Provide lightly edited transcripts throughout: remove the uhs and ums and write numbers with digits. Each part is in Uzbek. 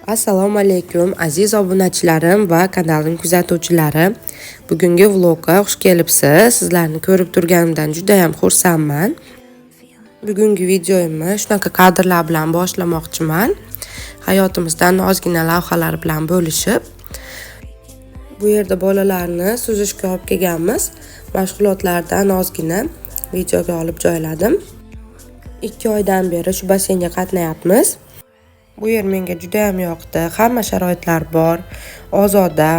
Assalomu alaykum aziz obunachilarim va kanalim kuzatuvchilari. Bugungi vlogga xush kelibsiz. Sizlarni ko'rib turganimdan juda ham xursandman. Bugungi videoimni shunaqa kadrlar bilan boshlamoqchiman. Hayotimizdan ozgina lavhalar bilan bo'lishib. Bu yerda bolalarni suzishga olib kelganmiz. Mashg'ulotlardan ozgina videoga olib joyladim. 2 oydan beri shu basseynga qatnayapmiz. Bu yer menga juda ham yoqdi. Hamma sharoitlar bor, ozoda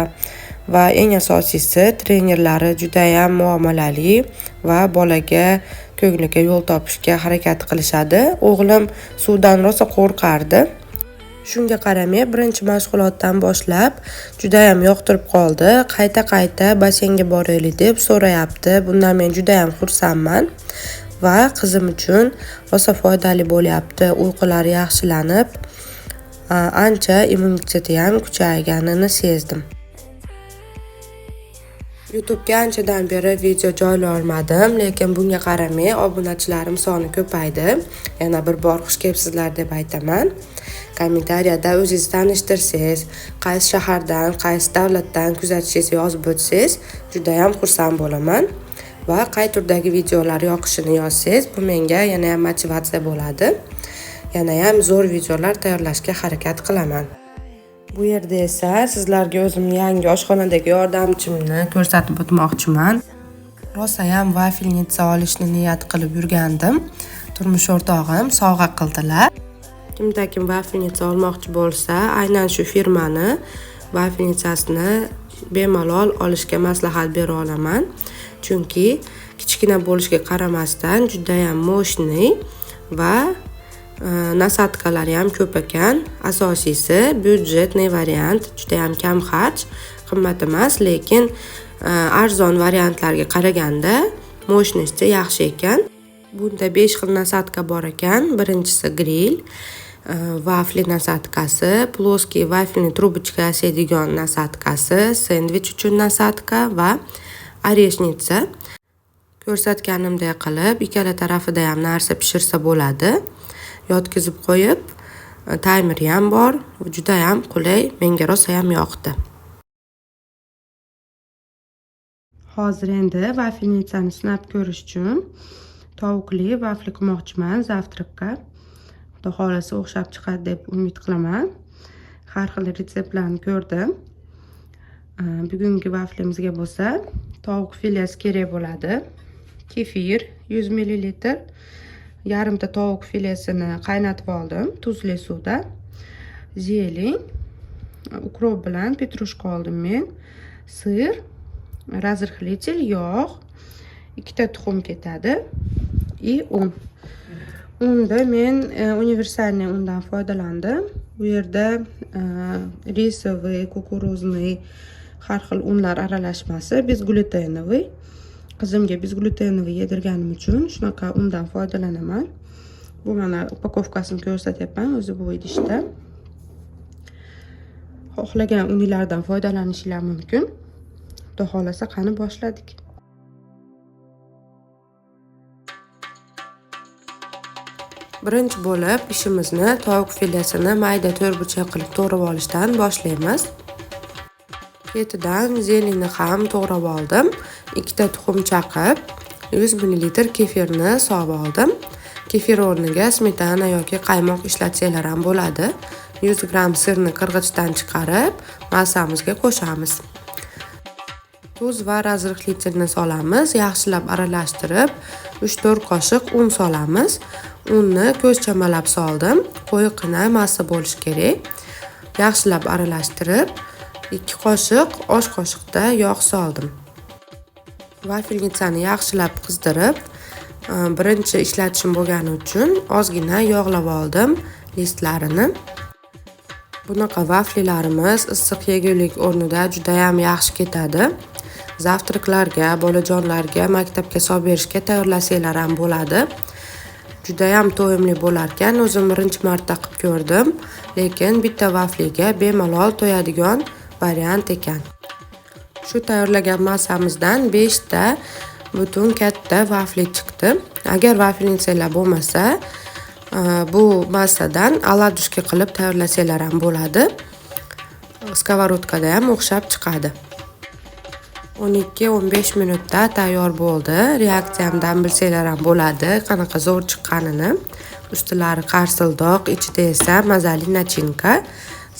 va eng asosiysi trenerlari juda ham muomalali va bolaga ko'ngliga yo'l topishga harakat qilishadi. O'g'lim suvdan rosa qo'rqardi. Shunga qaramay birinchi mashg'ulotdan boshlab juda ham yoqtirib qoldi. Qayta basseynga boraylik deb so'rayapti. Bundan men juda ham xursandman va qizim uchun rosa foydali bo'lyapti. Uyqulari yaxshilanib, ancha immuniteti ham kuchayganini sezdim. YouTube'ga anchadan beri video joylay olmadim, lekin bunga qaramay obunachilarim soni ko'paydi. Yana bir bor xush kelibsizlar deb aytaman. Kommentariyada o'zingizni tanishtirsangiz, qaysi shahardan, qaysi davlatdan kuzatishingizni yozib o'tsangiz, juda ham xursand bo'laman. Va qay turdagi videolar yoqishini yozsangiz, bu menga yana ham motivatsiya bo'ladi. Yana ham zo'r videolar tayyorlashga harakat qilaman. Bu yerda esa sizlarga o'zimning yangi oshxonadagi yordamchimni ko'rsatib o'tmoqchiman. Rosa ham vafelnitsa olishni niyat qilib yurgandim. Turmush o'rtog'im sovg'a qildilar. Kimda-kim vafelnitsa olmoqchi bo'lsa, aynan shu firmani vafelnitsasini bemalol olishga maslahat bera olaman. Chunki kichkina bo'lishiga qaramasdan juda ham mo'shniy va nasatkalari ham ko'p ekan. Asosiysi byudjetniy variant, juda ham kam xarj, qimmat emas, lekin arzon variantlarga qaraganda mo'shnisi yaxshi ekan. Bunda 5 xil nasatka bor ekan. Birinchisi grill, vafli nasatkasi, ploskiy vafelni trubochka asadigan nasatkasi, sendvich uchun nasatka va oreshnitsa. Ko'rsatganimdek qilib ikkala tarafida ham narsa pishirsa bo'ladi. Yotkizib qo'yib, taymeri ham bor, juda ham qulay, menga rosa ham yoqdi. Hozir endi vafelnitsani sinab ko'rish uchun tovuqli vafli qilmoqchiman zavtrakka. Xudo xolasa o'xshab chiqadi deb umid qilaman. Har xil retseptlarni ko'rdim. Bugungi vaflimizga bo'lsa tovuq filesi kerak bo'ladi. Kefir 100 ml, yarimta tovuq filesini qaynatib oldim tuzli suvda. Zelень, ukrop bilan petrushka oldim men. Sir, razrıxlitel, yog', 2 tuxum ketadi и un. Unda men universalniy undan foydalandim. Bu yerda risoviy, kukuruzniy har xil unlar aralashmasi, bezglutenoviy. Qizimga bezglutenoviy yedirganim uchun shunaqa undan foydalanaman. Bu mana upakovkasini ko'rsatyapman, o'zi bu idishda. Xohlagan unlardan foydalanishingiz mumkin. Xudo xolasa qani boshladik. Birinchi bo'lib ishimizni tovuq filesini mayda to'rtburchak qilib to'g'rab olishdan boshlaymiz. Ketidan zelenni ham to'g'rab oldim. 2 tuxum chaqib, 100 ml kefirni sog'ib oldim. Kefir o'rniga smetana yoki qaymoq ishlatsanglar ham bo'ladi. 100 gram sirni qirg'ichdan chiqarib, massamizga qo'shamiz. Tuz va razrıxlitelni solamiz, yaxshilab aralashtirib, 3-4 qoshiq un solamiz. Unni ko'z chamalab soldim. Qo'yiqqina massa bo'lishi kerak. Yaxshilab aralashtirib, 2 qoshiq osh qoshiqda yog' soldim. Vafelnitsani yaxshilab qizdirib, birinchi ishlatishim bo'lgani uchun ozgina yog'lab oldim listlarini. Bunaqa vaflilarimiz issiq yegulik o'rnida juda ham yaxshi ketadi. Zavtraklarga, bolajonlarga maktabga solib berishga tayyorlasanglar ham bo'ladi. Juda ham to'yimli bo'lar ekan. O'zim birinchi marta qilib ko'rdim, lekin bitta vafliga bemalol to'yadigan variant ekan. Shu tayyorlagan massamizdan 5 ta butun katta vafli chiqdi. Agar vafelnitsalar bo'lmasa, Bu massadan oladушки qilib tayyorlasanglar ham bo'ladi. Skоворodkada ham o'xshab chiqadi. 12-15 minutda tayyor bo'ldi. Reaksiyamdan bilsanglar ham bo'ladi, qanaqa zo'r chiqqanini. Ustilari qarsildoq, ichida esa mazali nachinka.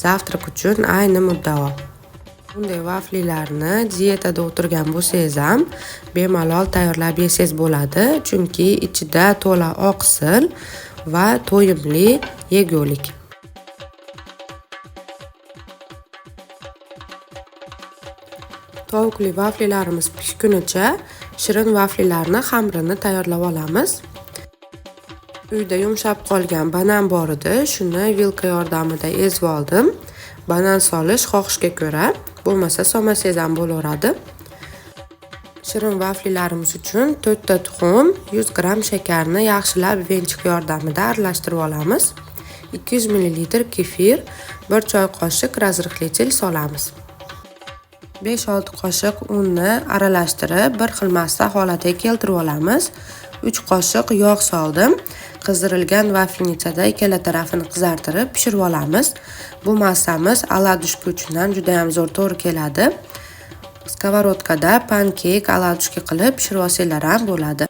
Zavtrak uchun ayni muddao. Bunday vaflilarni dietada o'tirgan bo'lsangiz ham bemalol tayyorlab yesangiz bo'ladi, chunki ichida to'la oqsil va to'yimli yegulik. Tovuqli vaflilarimiz pishgunicha shirin vaflilarni xamirini tayyorlab olamiz. Uyda yumshab qolgan banan bor edi, shuni vilka yordamida ezib oldim. Banan solish xohishga ko'ra, bo'lmasa solmasangiz ham bo'laveradi. Shirin vaflilarimiz uchun 4 ta tuxum, 100 gram shakarni yaxshilab venchik yordamida aralashtirib olamiz. 200 ml kefir, 1 choy qoshiq razrixletel solamiz. 5-6 qoshiq unni aralashtirib, bir xil massa holatiga keltirib olamiz. 3 qoshiq yog' soldim. Qizdirilgan vaflinichada ikkala tarafini qizartirib pishirib olamiz. Bu massamiz oladушки uchun ham juda ham zo'r to'g'ri keladi. Skоворodkada pankek oladушки qilib pishirib olsanglar ham bo'ladi.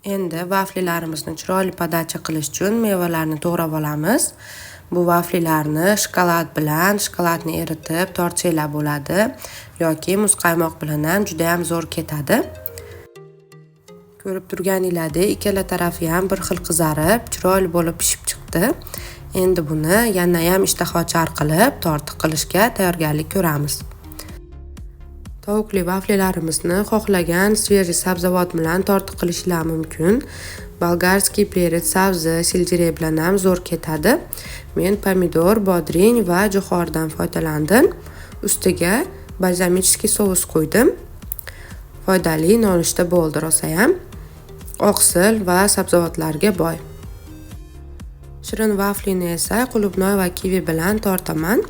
Endi vaflilarimizni chiroyli podacha qilish uchun mevalarni to'g'rab olamiz. Bu vaflilarni shokoladni eritib tortsanglar bo'ladi yoki muzqaymoq bilan ham juda ham zo'r ketadi. Ko'rib turganinglardek, ikkala tarafi ham bir xil qizarib, chiroyli bo'lib pishib chiqdi. Endi buni yana ham ishtahochar qilib tortiq qilishga tayyorgarlik ko'ramiz. Tovuqli vaflilarimizni xohlagan svejiy sabzavot bilan tortiq qilishlar mumkin. Bolgarskiy perets, sabzi, sildire bilan ham zo'r ketadi. Men pomidor, bodring va jo'xoridan foydalandim. Ustiga balzamichskiy sous qo'ydim. Foydali nonushta bo'ldi rosa ham. Oqsil va sabzavotlarga boy. Shirin vaflini esa qulupnoy va kivi bilan tortaman.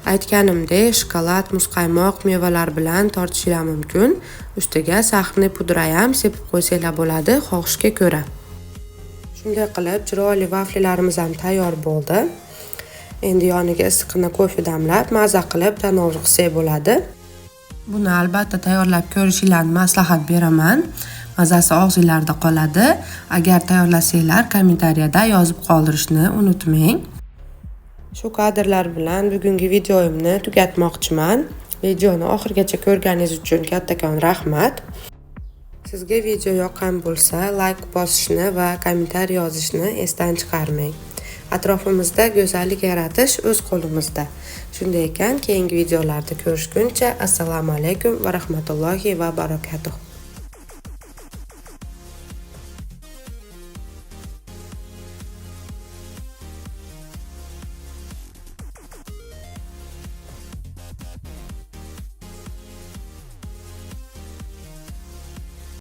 Aytganimdek, shokolad, muzqaymoq, mevalar bilan tortishlar mumkin. Ustiga saxni pudra ham sepib qo'ysanglar bo'ladi, xohishga ko'ra. Shunday qilib, chiroyli vaflilarimiz ham tayyor bo'ldi. Endi yoniga issiqqina kofe damlab, maza qilib tanovul qilsak bo'ladi. Buni albatta tayyorlab ko'rishinglarni maslahat beraman. Mazasi og'zingizda qoladi. Agar tayyorlasanglar, kommentariyada yozib qoldirishni unutmang. Shu kadrlar bilan bugungi videoimni tugatmoqchiman. Videoni oxirigacha ko'rganingiz uchun kattakon rahmat. Sizga video yoqqan bo'lsa, like bosishni va kommentariy yozishni esdan chiqarmang. Atrofimizda go'zallik yaratish o'z qo'limizda. Shunday ekan, keyingi videolarda ko'rishguncha assalomu alaykum va rahmatullohi va barakatuh.